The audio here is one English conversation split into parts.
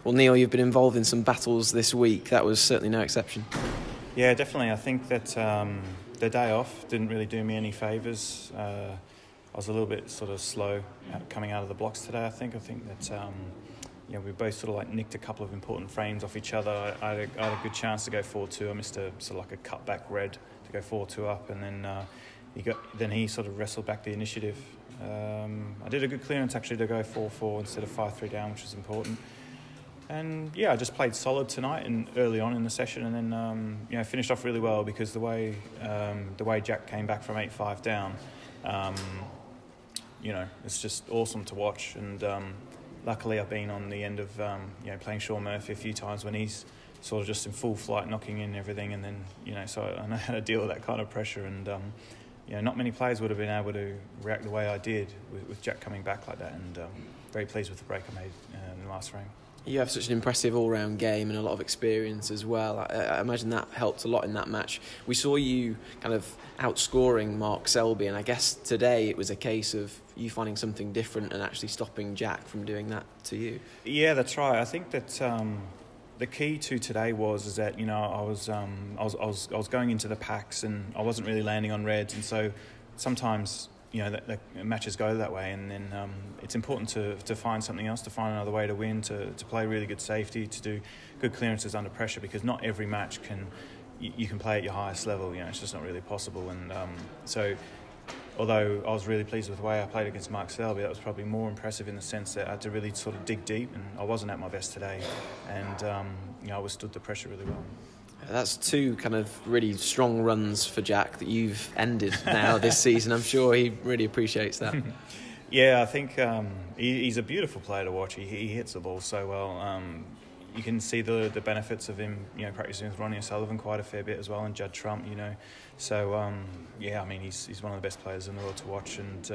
Well, Neil, you've been involved in some battles this week. That was certainly no exception. Yeah, definitely. I think that the day off didn't really do me any favours. I was a little bit sort of slow coming out of the blocks today, I think. I think that we both sort of like nicked a couple of important frames off each other. I had a good chance to go 4-2. I missed a sort of like a cutback red to go 4-2 up, and then he sort of wrestled back the initiative. I did a good clearance actually to go 4-4 instead of 5-3 down, which was important. And yeah, I just played solid tonight and early on in the session, and then finished off really well because the way Jack came back from 8-5 down, it's just awesome to watch. And luckily, I've been on the end of playing Shaun Murphy a few times when he's sort of just in full flight, knocking in everything, and then so I know how to deal with that kind of pressure. And not many players would have been able to react the way I did with Jack coming back like that. And very pleased with the break I made in the last frame. You have such an impressive all-round game and a lot of experience as well. I imagine that helped a lot in that match. We saw you kind of outscoring Mark Selby, and I guess today it was a case of you finding something different and actually stopping Jack from doing that to you. Yeah, that's right. I think that the key to today was that I was going into the packs and I wasn't really landing on reds, and so sometimes the matches go that way, and then it's important to find something else, to find another way to win, to play really good safety, to do good clearances under pressure, because not every match you can play at your highest level. It's just not really possible. And so although I was really pleased with the way I played against Mark Selby, that was probably more impressive in the sense that I had to really sort of dig deep, and I wasn't at my best today, and I withstood the pressure really well. That's two kind of really strong runs for Jack that you've ended now this season. I'm sure he really appreciates that. Yeah, I think he's a beautiful player to watch. He hits the ball so well. You can see the benefits of him, practicing with Ronnie O'Sullivan quite a fair bit as well, and Judd Trump, So, he's one of the best players in the world to watch, and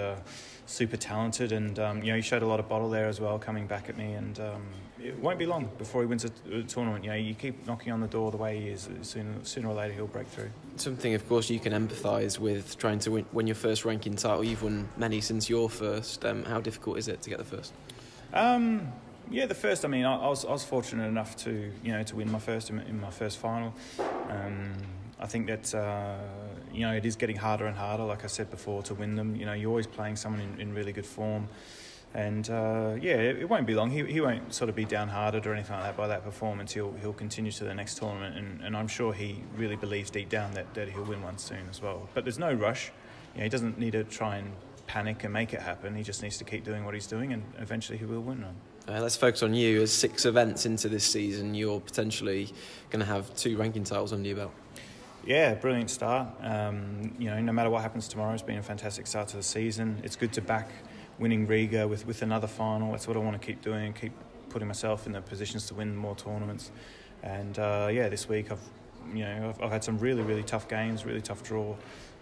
super talented. And, he showed a lot of bottle there as well, coming back at me. And it won't be long before he wins a tournament. You keep knocking on the door the way he is, sooner or later he'll break through. Something, of course, you can empathise with, trying to win your first ranking title. You've won many since your first. How difficult is it to get the first? Yeah, the first. I was fortunate enough to win my first in my first final. I think that it is getting harder and harder, like I said before, to win them. You're always playing someone in really good form, and it won't be long. He won't sort of be downhearted or anything like that by that performance. He'll continue to the next tournament, and I'm sure he really believes deep down that he'll win one soon as well. But there's no rush. He doesn't need to try and panic and make it happen. He just needs to keep doing what he's doing, and eventually he will win one. Let's focus on you. As 6 events into this season, you're potentially going to have 2 ranking titles under your belt. Yeah, brilliant start. No matter what happens tomorrow, it's been a fantastic start to the season. It's good to back winning Riga with another final. That's what I want to keep doing, keep putting myself in the positions to win more tournaments. And this week I've had some really, really tough games, really tough draw,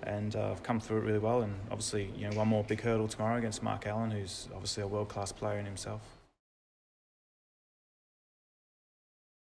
and I've come through it really well. And obviously, one more big hurdle tomorrow against Mark Allen, who's obviously a world-class player in himself.